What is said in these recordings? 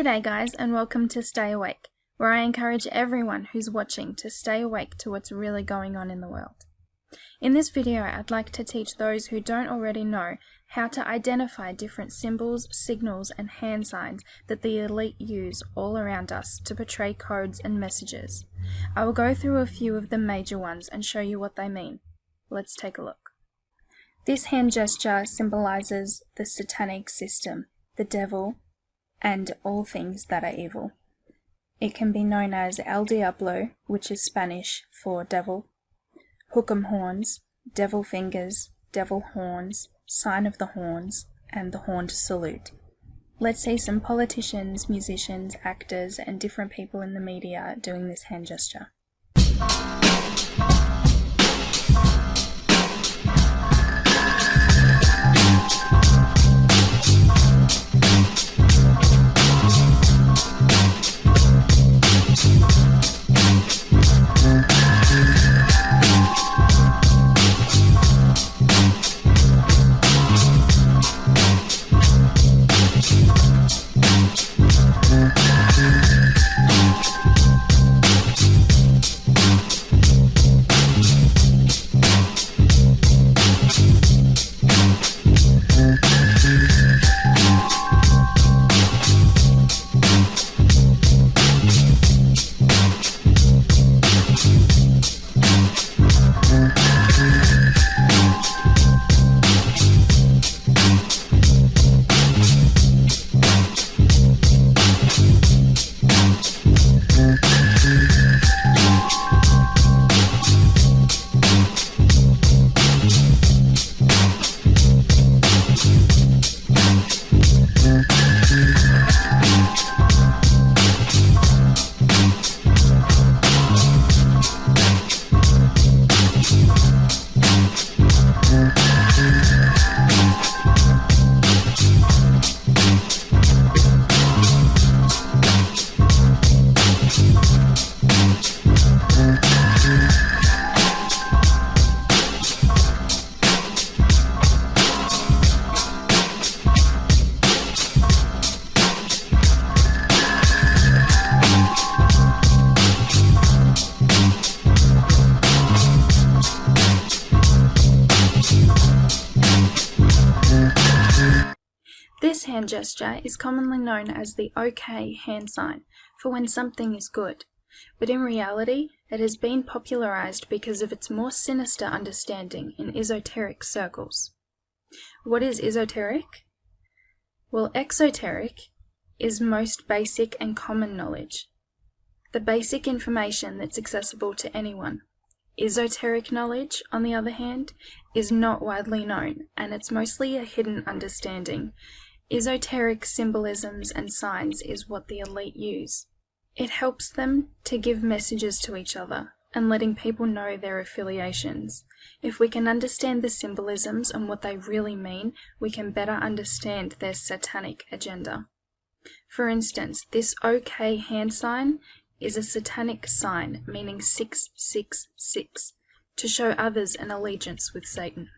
G'day guys, and welcome to Stay Awake, where I encourage everyone who's watching to stay awake to what's really going on in the world. In this video, I'd like to teach those who don't already know how to identify different symbols, signals, and hand signs that the elite use all around us to portray codes and messages. I will go through a few of the major ones and show you what they mean. Let's take a look. This hand gesture symbolizes the satanic system, the devil, and all things that are evil. It can be known as El Diablo, which is Spanish for devil, hook'em horns, devil fingers, devil horns, sign of the horns, and the horned salute. Let's see some politicians, musicians, actors, and different people in the media doing this hand gesture. This hand gesture is commonly known as the OK hand sign for when something is good, but in reality it has been popularized because of its more sinister understanding in esoteric circles. What is esoteric? Well, exoteric is most basic and common knowledge, the basic information that's accessible to anyone. Esoteric knowledge, on the other hand, is not widely known, and it's mostly a hidden understanding. Esoteric symbolisms and signs is what the elite use. It helps them to give messages to each other and letting people know their affiliations. If we can understand the symbolisms and what they really mean, we can better understand their satanic agenda. For instance, this OK hand sign is a satanic sign meaning 666, to show others an allegiance with Satan.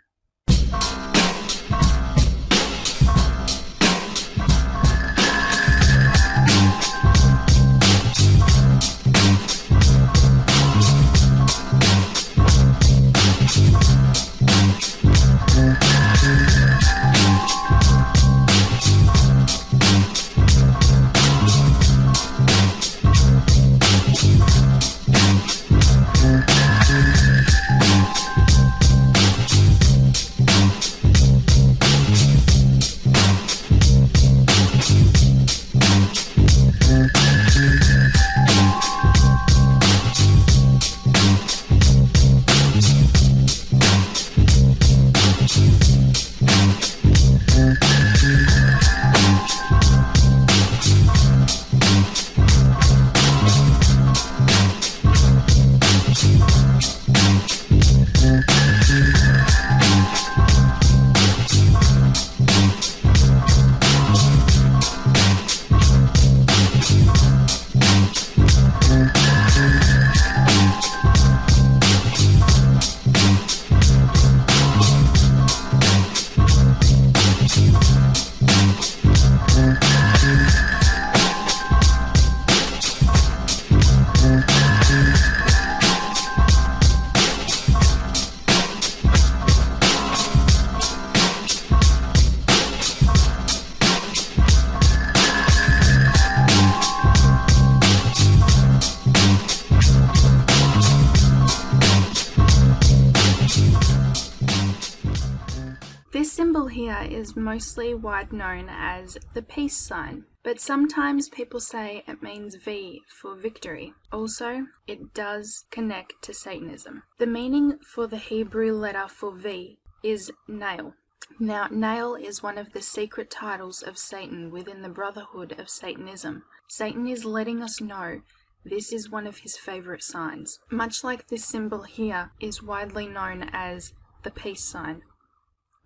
symbol here is mostly wide known as the peace sign, but sometimes people say it means V for victory. Also, it does connect to Satanism. The meaning for the Hebrew letter for V is nail. Now, nail is one of the secret titles of Satan within the Brotherhood of Satanism. Satan is letting us know this is one of his favorite signs. Much like this symbol here is widely known as the peace sign.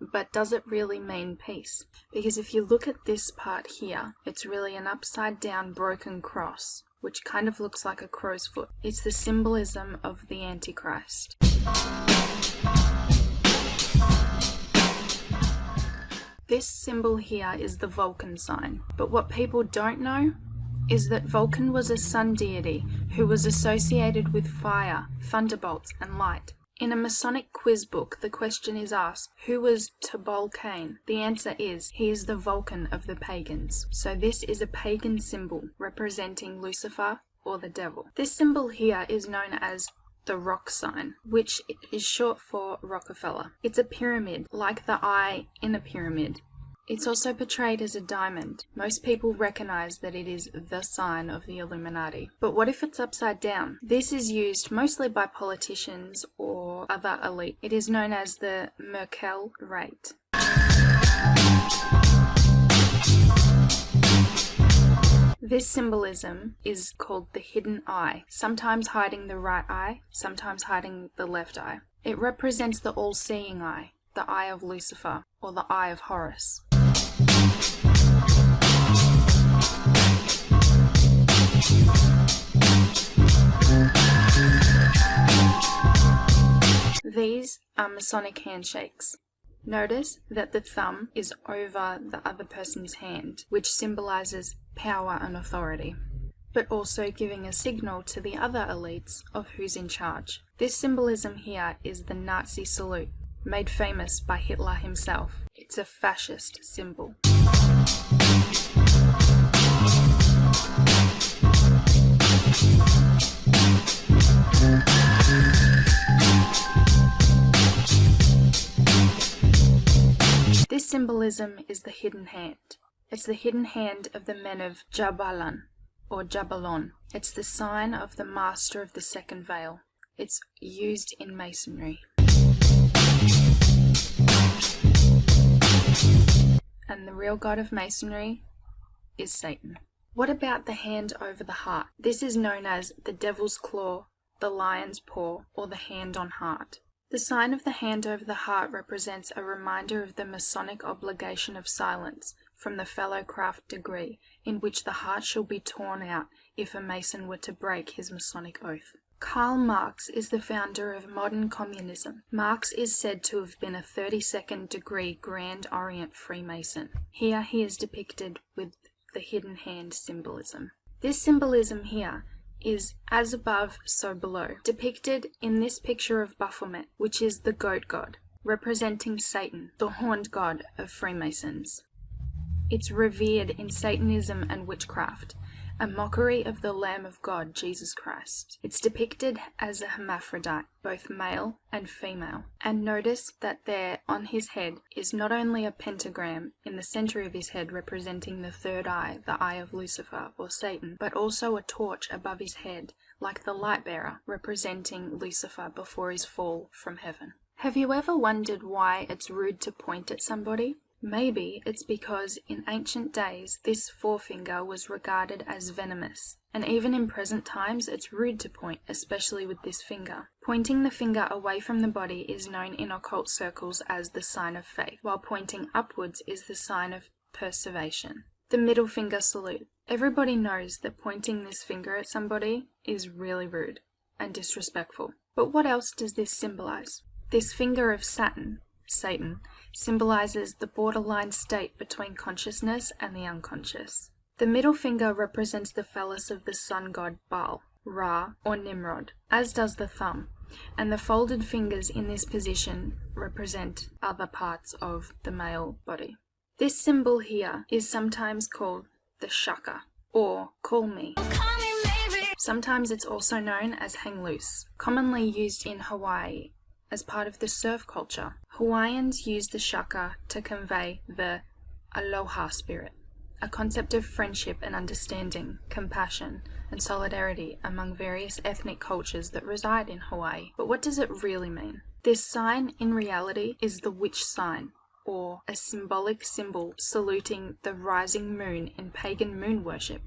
But does it really mean peace? Because if you look at this part here, it's really an upside down broken cross, which kind of looks like a crow's foot. It's the symbolism of the Antichrist. This symbol here is the Vulcan sign, but what people don't know is that Vulcan was a sun deity who was associated with fire, thunderbolts, and light. In a Masonic quiz book, the question is asked, who was Tubal Cain? The answer is, he is the Vulcan of the pagans. So this is a pagan symbol representing Lucifer or the devil. This symbol here is known as the rock sign, which is short for Rockefeller. It's a pyramid, like the eye in a pyramid. It's also portrayed as a diamond. Most people recognize that it is the sign of the Illuminati. But what if it's upside down? This is used mostly by politicians or other elite. It is known as the Merkel rate. This symbolism is called the hidden eye, sometimes hiding the right eye, sometimes hiding the left eye. It represents the all-seeing eye, the eye of Lucifer, or the eye of Horus. These are Masonic handshakes. Notice that the thumb is over the other person's hand, which symbolizes power and authority, but also giving a signal to the other elites of who's in charge. This symbolism here is the Nazi salute, made famous by Hitler himself. It's a fascist symbol. This symbolism is the hidden hand. It's the hidden hand of the men of Jabalan, or Jabalon. It's the sign of the master of the second veil. It's used in Masonry. And the real god of Masonry is Satan. What about the hand over the heart? This is known as the devil's claw, the lion's paw, or the hand on heart. The sign of the hand over the heart represents a reminder of the Masonic obligation of silence from the Fellowcraft degree, in which the heart shall be torn out if a Mason were to break his Masonic oath. Karl Marx is the founder of modern communism. Marx is said to have been a 32nd degree Grand Orient Freemason. Here he is depicted with the hidden hand symbolism. This symbolism here is as above, so below, depicted in this picture of Baphomet, which is the goat god, representing Satan, the horned god of Freemasons. It's revered in Satanism and witchcraft, a mockery of the Lamb of God, Jesus Christ. It's depicted as a hermaphrodite, both male and female. And notice that there on his head is not only a pentagram in the center of his head representing the third eye, the eye of Lucifer or Satan, but also a torch above his head, like the light bearer, representing Lucifer before his fall from heaven. Have you ever wondered why it's rude to point at somebody? Maybe it's because in ancient days this forefinger was regarded as venomous, and even in present times it's rude to point, especially with this finger. Pointing the finger away from the body is known in occult circles as the sign of faith, while pointing upwards is the sign of perseveration. The middle finger salute. Everybody knows that pointing this finger at somebody is really rude and disrespectful. But what else does this symbolize? This finger of Saturn, Satan, symbolizes the borderline state between consciousness and the unconscious. The middle finger represents the phallus of the sun god Baal, Ra, or Nimrod, as does the thumb, and the folded fingers in this position represent other parts of the male body. This symbol here is sometimes called the shaka, or call me. Sometimes it's also known as hang loose, commonly used in Hawaii as part of the surf culture. Hawaiians use the shaka to convey the aloha spirit, a concept of friendship and understanding, compassion, and solidarity among various ethnic cultures that reside in Hawaii. But what does it really mean? This sign, in reality, is the witch sign, or a symbolic symbol saluting the rising moon in pagan moon worship.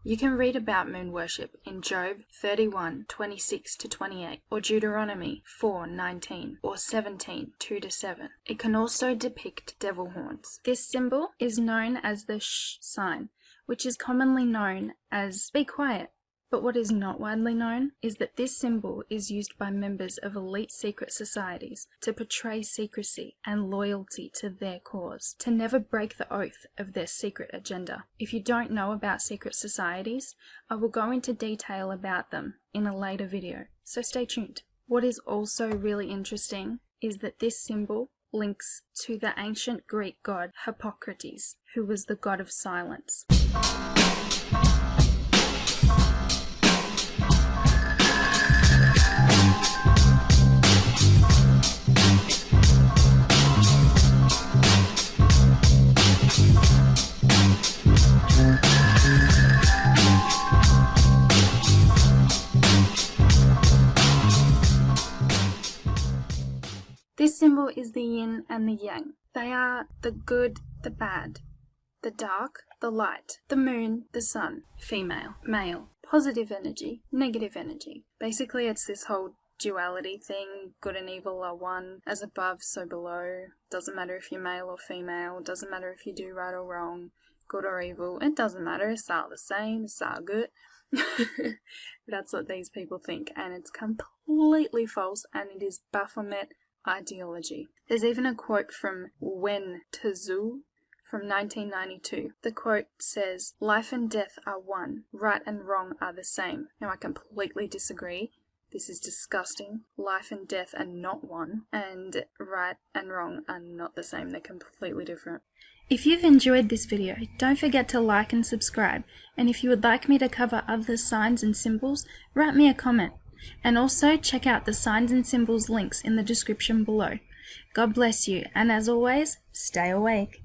You can read about moon worship in Job 31:26-28, or Deuteronomy 4:19, or 17:2-7. It can also depict devil horns. This symbol is known as the sh sign, which is commonly known as be quiet. But what is not widely known is that this symbol is used by members of elite secret societies to portray secrecy and loyalty to their cause, to never break the oath of their secret agenda. If you don't know about secret societies, I will go into detail about them in a later video, so stay tuned. What is also really interesting is that this symbol links to the ancient Greek god Hippocrates, who was the god of silence. This symbol is the yin and the yang. They are the good, the bad, the dark, the light, the moon, the sun, female, male, positive energy, negative energy. Basically, it's this whole duality thing. Good and evil are one, as above, so below. Doesn't matter if you're male or female, doesn't matter if you do right or wrong, good or evil, it doesn't matter, it's all the same, it's all good. That's what these people think, and it's completely false, and it is Baphomet ideology. There's even a quote from Wen Tzu from 1992. The quote says, "Life and death are one, right and wrong are the same." Now I completely disagree. This is disgusting. Life and death are not one, and right and wrong are not the same. They're completely different. If you've enjoyed this video, don't forget to like and subscribe, and if you would like me to cover other signs and symbols, write me a comment. And also check out the signs and symbols links in the description below. God bless you, and as always, stay awake.